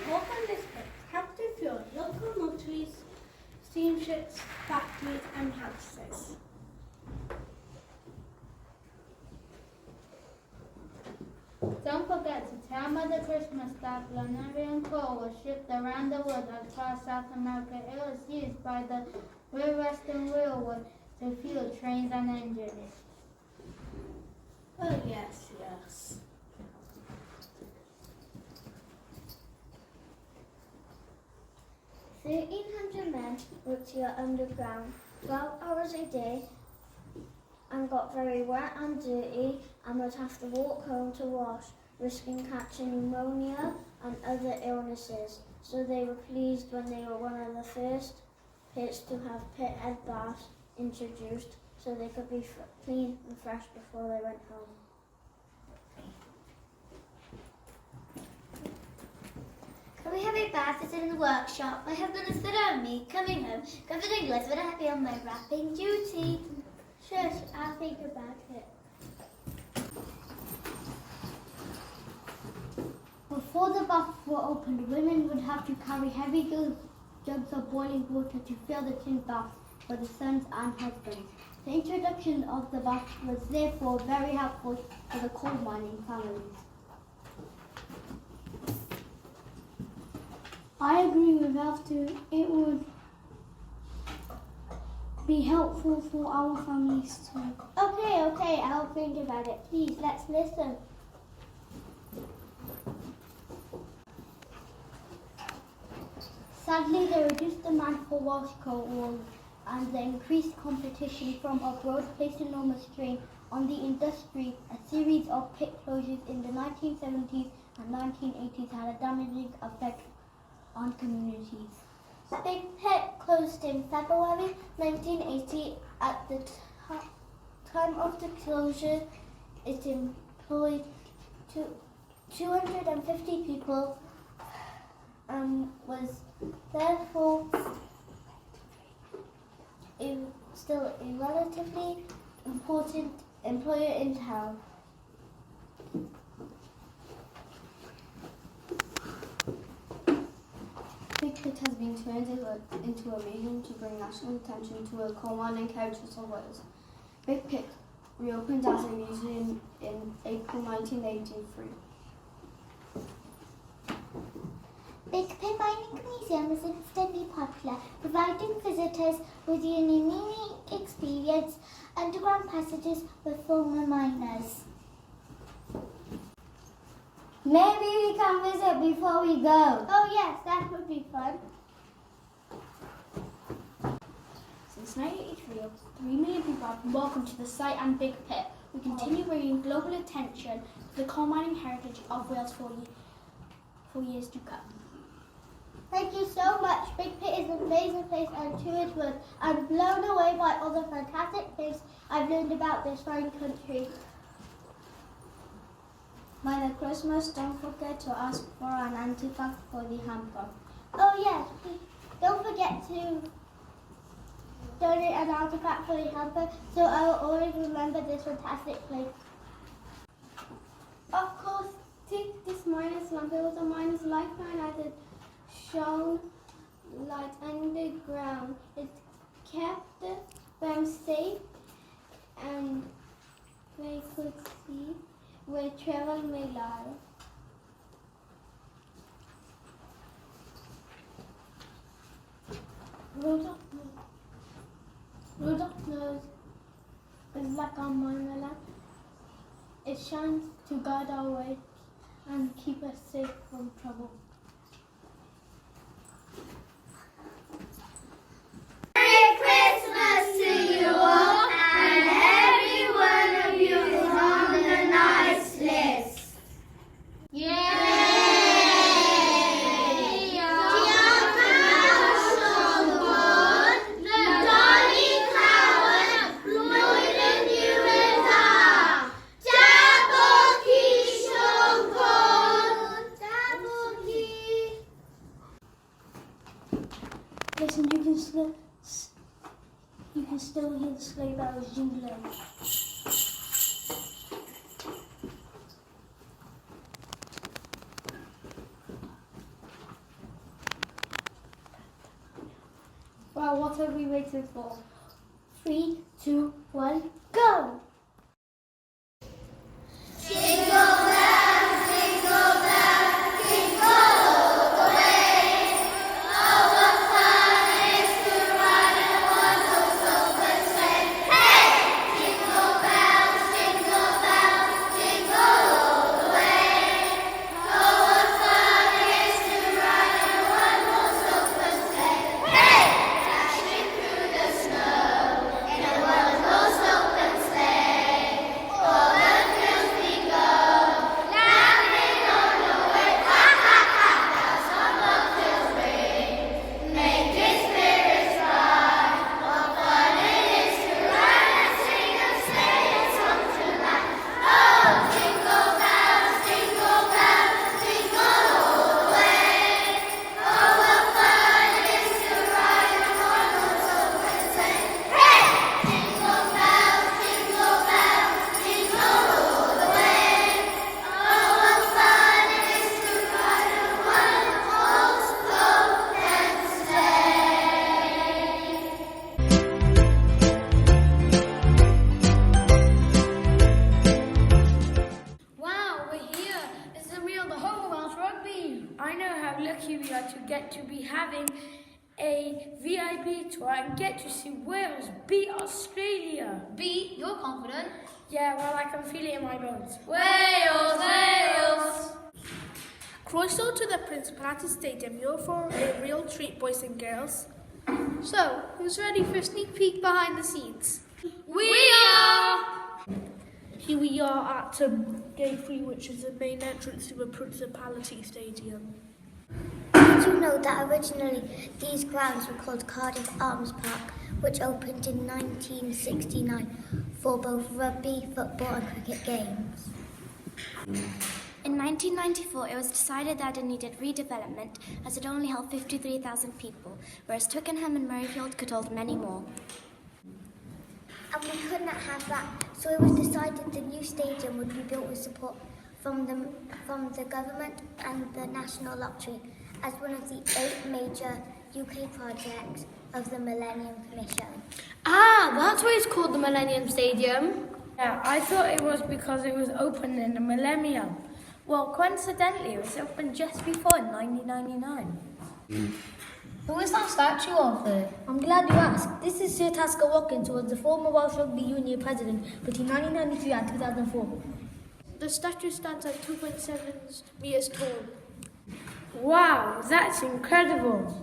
[SPEAKER 19] Open this pit, captive fuel, locomotives, steamships, factories and houses.
[SPEAKER 20] Don't forget to tell Mother Christmas that Flannery coal was shipped around the world across South America. It was used by the Great Western Railway to fuel trains and engines.
[SPEAKER 19] Oh yes, yes.
[SPEAKER 5] 1,300 men worked here underground 12 hours a day and got very wet and dirty and would have to walk home to wash, risking catching pneumonia and other illnesses. So they were pleased when they were one of the first pits to have pithead baths introduced so they could be clean and fresh before they went home.
[SPEAKER 2] Can we have a bath? It's in the workshop. My husband is stood on me, coming home, covered in blood, but I be on my wrapping duty.
[SPEAKER 5] Shush, I'll think about it. Before the baths were opened, women would have to carry heavy jugs of boiling water to fill the tin baths for the sons and husbands. The introduction of the bath was therefore very helpful for the coal mining families. I agree with Elfie. It would be helpful for our families too. Okay, I'll think about it. Please, let's listen. Sadly, the reduced demand for Welsh coal wool and the increased competition from abroad placed enormous strain on the industry. A series of pit closures in the 1970s and 1980s had a damaging effect on communities. Big Pit closed in February 1980. At the time of the closure, it employed 250 people and was therefore still a relatively important employer in town.
[SPEAKER 20] Big Pit has been turned into a museum to bring national attention to a coal mining heritage of Wales. Big Pit
[SPEAKER 9] reopened as a museum in April 1983.
[SPEAKER 2] Big Pit Mining Museum is instantly popular, providing visitors with a unique experience, underground passages with former miners.
[SPEAKER 5] Maybe we can visit before we go.
[SPEAKER 2] Oh yes, that would be fun.
[SPEAKER 5] Since 1983, over 3 million people have been welcomed to the site and Big Pit. We continue bringing global attention to the coal mining heritage of Wales for years to come.
[SPEAKER 2] Thank you so much. Big Pit is an amazing place and to its worth. I'm blown away by all the fantastic things I've learned about this fine country.
[SPEAKER 5] Merry Christmas, don't forget to ask for an antifact for the hamper.
[SPEAKER 2] Oh yes, don't forget to donate an artifact for the hamper so I will always remember this fantastic place.
[SPEAKER 5] Of course, take this miner's lamp. It was a miner's lifeline as it shone light underground. It kept them safe and they could see where travel may lie. Rudolph's nose is like a miner lamp. It shines to guide our way and keep us safe from trouble.
[SPEAKER 12] Merry Christmas to you all, and every one of you is on the nice list.
[SPEAKER 5] Listen, you can still hear the sleigh bells jingling. Well, what are we waiting for? 3, 2, 1, go!
[SPEAKER 10] To be having a VIP tour and get to see Wales beat Australia.
[SPEAKER 13] Beat? You're confident?
[SPEAKER 10] Yeah, well, I can feel it in my bones.
[SPEAKER 13] Wales, Wales!
[SPEAKER 16] Closer to the Principality Stadium, you're for a real treat, boys and girls. So, who's ready for a sneak peek behind the scenes?
[SPEAKER 13] We are!
[SPEAKER 16] Here we are at Gate 3, which is the main entrance to the Principality Stadium.
[SPEAKER 2] Did you know that originally these grounds were called Cardiff Arms Park, which opened in 1969 for both rugby, football and cricket games?
[SPEAKER 21] In 1994, it was decided that it needed redevelopment as it only held 53,000 people, whereas Twickenham and Murrayfield could hold many more.
[SPEAKER 2] And we could not have that, so it was decided the new stadium would be built with support from the government and the National Lottery as one of the 8 major UK projects of the Millennium Commission.
[SPEAKER 13] Ah, that's why it's called the Millennium Stadium.
[SPEAKER 1] Yeah, I thought it was because it was opened in the millennium. Well, coincidentally, it was opened just before in 1999.
[SPEAKER 22] Who is that statue of there? I'm glad you asked. This is Sir Tasker Watkins, who was the former Welsh Rugby Union president between 1993 and 2004.
[SPEAKER 16] The statue stands at 2.7 meters tall.
[SPEAKER 1] Wow, that's incredible.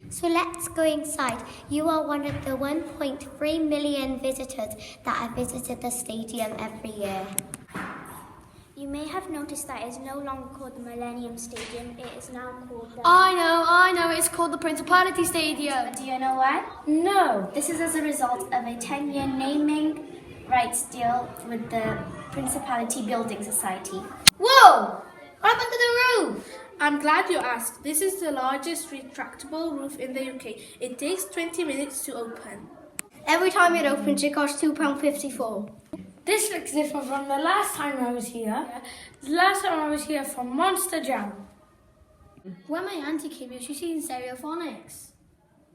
[SPEAKER 11] So let's go inside. You are one of the 1.3 million visitors that have visited the stadium every year.
[SPEAKER 21] You may have noticed that it is no longer called the Millennium Stadium. It is now called the...
[SPEAKER 13] I know. It's called the Principality Stadium.
[SPEAKER 21] But do you know why?
[SPEAKER 1] No.
[SPEAKER 21] This is as a result of a 10-year naming rights deal with the Principality Building Society.
[SPEAKER 13] Whoa! What happened to the roof?
[SPEAKER 16] I'm glad you asked. This is the largest retractable roof in the UK. It takes 20 minutes to open.
[SPEAKER 13] Every time it opens, it costs £2.54.
[SPEAKER 1] This looks different from the last time I was here. The last time I was here for Monster Jam.
[SPEAKER 13] When my auntie came here, she seen Stereophonics.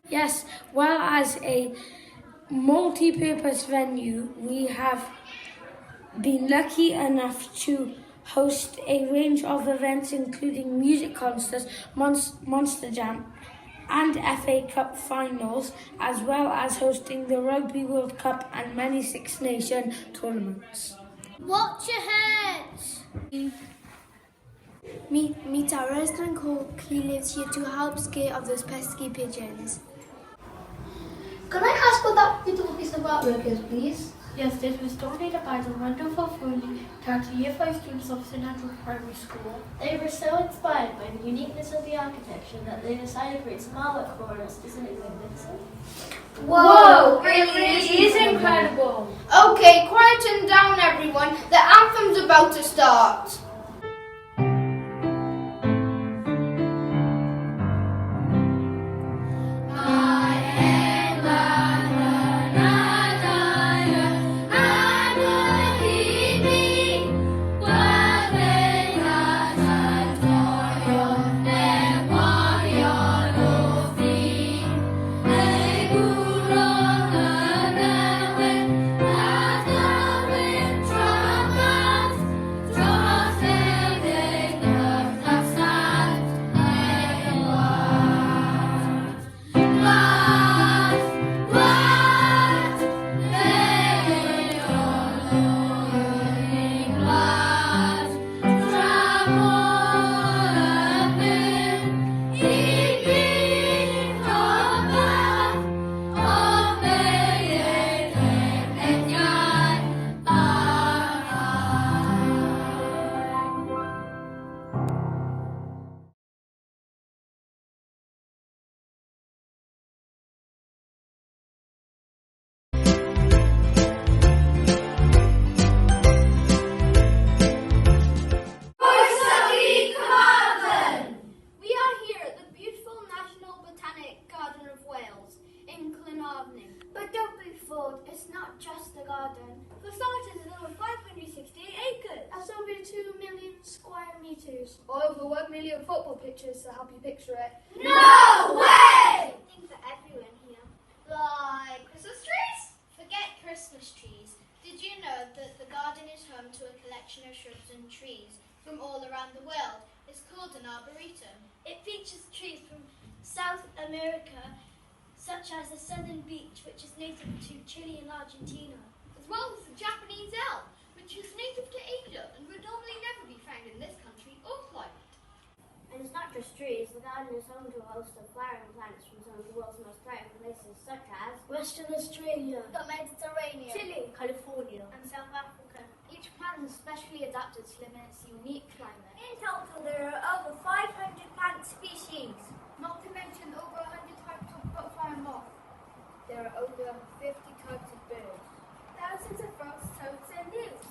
[SPEAKER 1] Yes, well, as a multi-purpose venue, we have been lucky enough to host a range of events including music concerts, Monster Jam and FA Cup finals, as well as hosting the Rugby World Cup and many Six Nation tournaments.
[SPEAKER 13] Watch your heads!
[SPEAKER 21] Meet our resident cook. He lives here to help scare off those pesky pigeons.
[SPEAKER 22] Can I ask what that beautiful piece of artwork is, please?
[SPEAKER 10] Yes, this was donated by the wonderful Fully to Year 5 students of St. Andrew Primary School.
[SPEAKER 22] They were so inspired by the uniqueness of the architecture that they decided to create some artwork for us. Isn't it magnificent?
[SPEAKER 10] Whoa, it really is incredible.
[SPEAKER 13] Okay, quieten down everyone. The anthem's about to start.
[SPEAKER 5] But don't be fooled, it's not just a garden. For starters, it's over 568 acres. That's over 2 million square meters.
[SPEAKER 13] Or over 1 million football pitches to help you picture it.
[SPEAKER 5] No way!
[SPEAKER 21] Something for everyone here.
[SPEAKER 23] Like Christmas trees? Forget Christmas trees. Did you know that the garden is home to a collection of shrubs and trees from all around the world? It's called an arboretum.
[SPEAKER 2] It features trees from South America, such as the southern beech, which is native to Chile and Argentina,
[SPEAKER 23] as well as the Japanese elm, which is native to Asia and would normally never be found in this country or climate.
[SPEAKER 21] And it's not just trees, the garden is home to a host of flowering plants from some of the world's most threatened places, such as
[SPEAKER 2] Western Australia,
[SPEAKER 23] the Mediterranean,
[SPEAKER 2] Chile,
[SPEAKER 21] California,
[SPEAKER 2] and South Africa.
[SPEAKER 23] Each plant is specially adapted to live in its unique climate.
[SPEAKER 5] In total, there are over 500 plant species.
[SPEAKER 23] Not to mention over 100 types of butterfly and moth. There are over 50 types of birds.
[SPEAKER 5] Thousands of frogs, toads, and newts.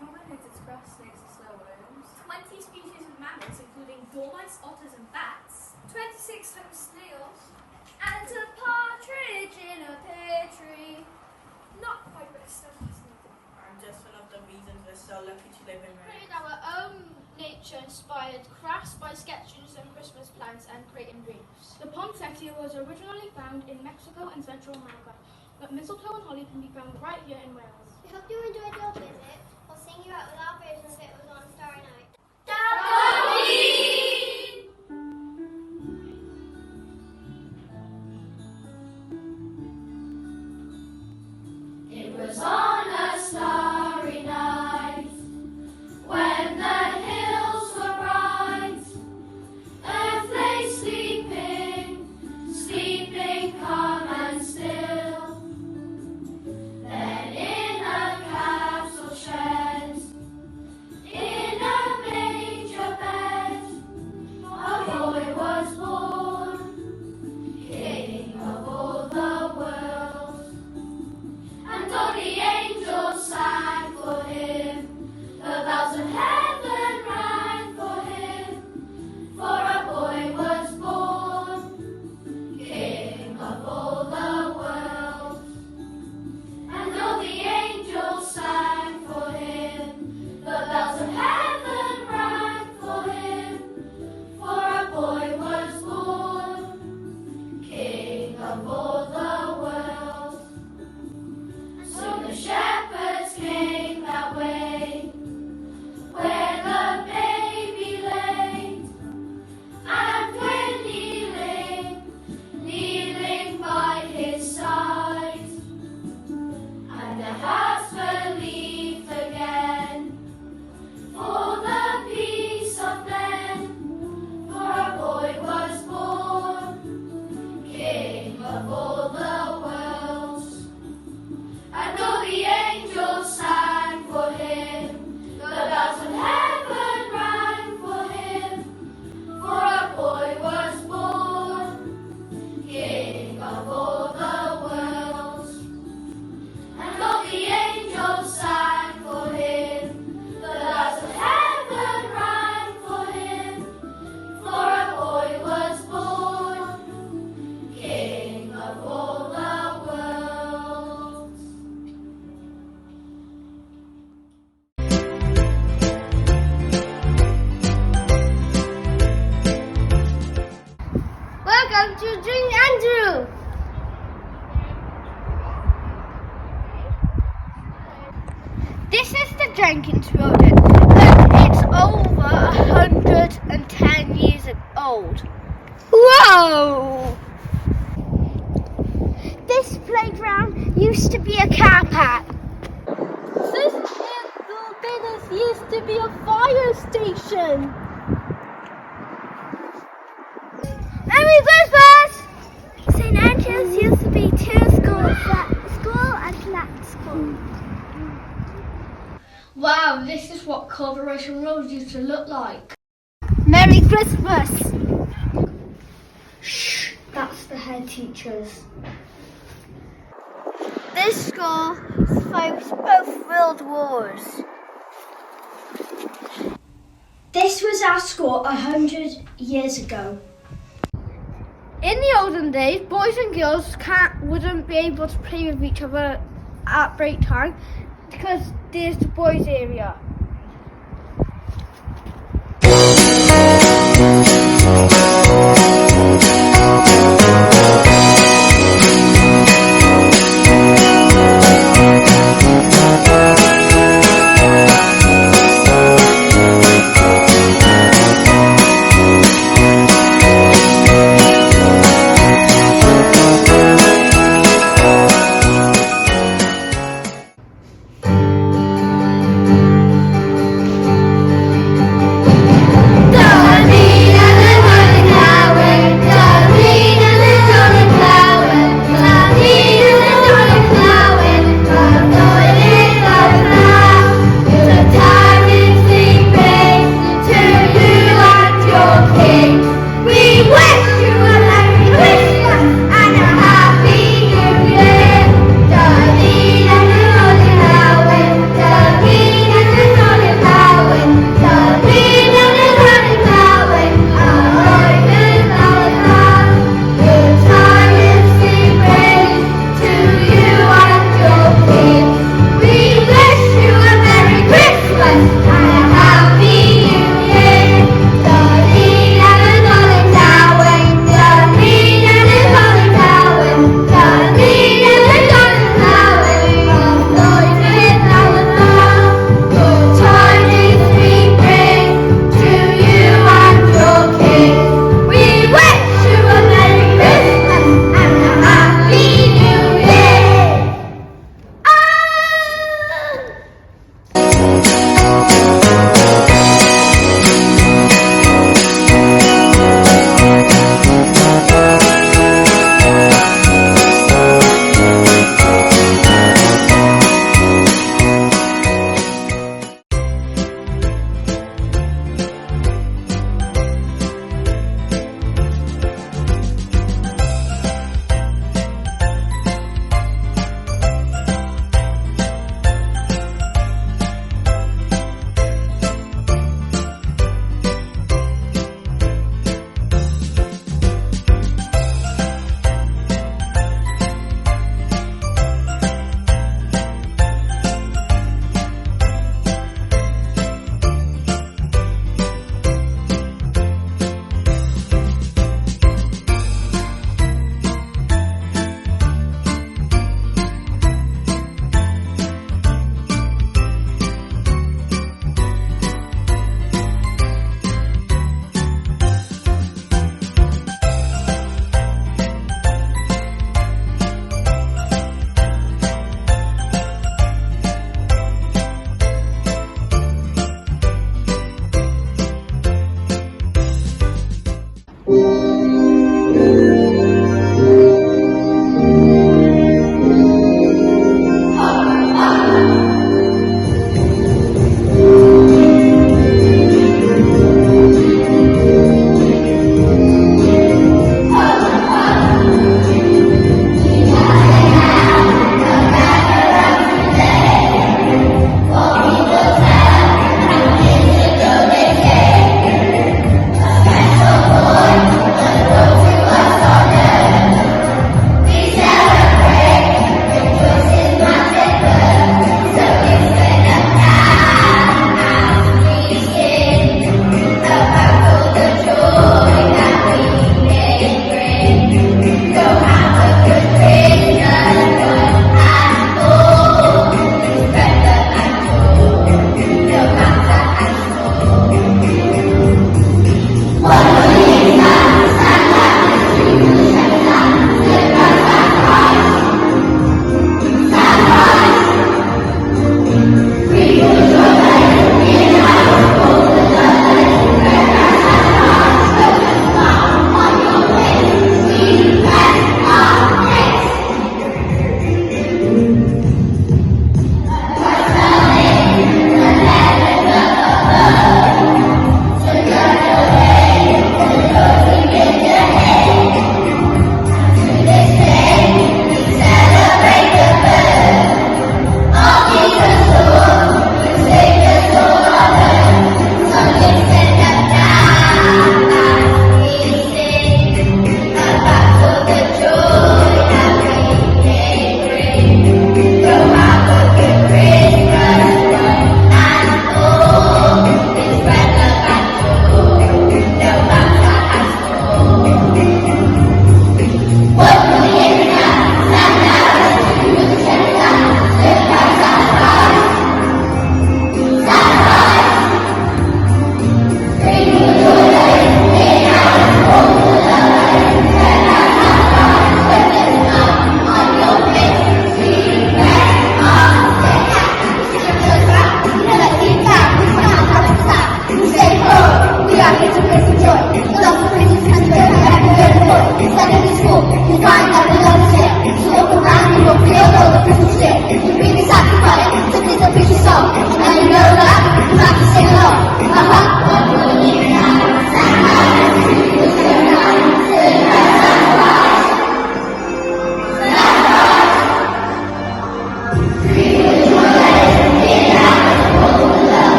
[SPEAKER 13] Common lizards, grass snakes, and slowworms.
[SPEAKER 5] 20 species of mammals, including dormice, otters, and bats. 26 types of snails. And a partridge in a pear tree. Not quite, but it's still fascinating.
[SPEAKER 24] And just one of the reasons we're so lucky to live in
[SPEAKER 23] Creating our own nature-inspired crafts by sketching some Christmas plants and creating wreaths.
[SPEAKER 16] The poinsettia was originally found in Mexico and Central America, but mistletoe and holly can be found right here in Wales.
[SPEAKER 23] We
[SPEAKER 2] Hope you enjoyed your visit. We'll sing you out with our version of It Was on a Starry Night.
[SPEAKER 12] It was on a starry night when the hills were bright. Earth lay sleeping, sleeping calm and still. Then in a castle shed, in a manger bed, a boy was born, king of all the world. And all the angels sang for him, the bells of heaven rang for him, for a boy was born, king of all the world. And all the angels sang for him, the bells of heaven rang for him, for a boy was born, king of all the world. Soon the shepherds came that way, where the baby lay, and were kneeling by his side. And their hearts believed again, for the peace of men, for a boy was born, king of all the world. And all the angels sang for him, the bells of heaven rang for him, for a boy was born, king of all the world. And all the angels sang for him, the bells of heaven rang for him, for a boy was born, king of all the world.
[SPEAKER 2] Welcome to Drink Andrew.
[SPEAKER 22] This is the Jenkins rodent, and it's over 110 years old. Whoa! This playground used to be a car park. This building used to be a fire station. Merry Christmas! St. Andrews used to be two schools, school and flat school.
[SPEAKER 9] Wow, this is what Corporation Road used to look like.
[SPEAKER 22] Merry Christmas! Shh, that's the head teachers. This school survived both world wars.
[SPEAKER 9] This was our school 100 years ago.
[SPEAKER 22] In the olden days, boys and girls wouldn't be able to play with each other at break time because there's the boys' area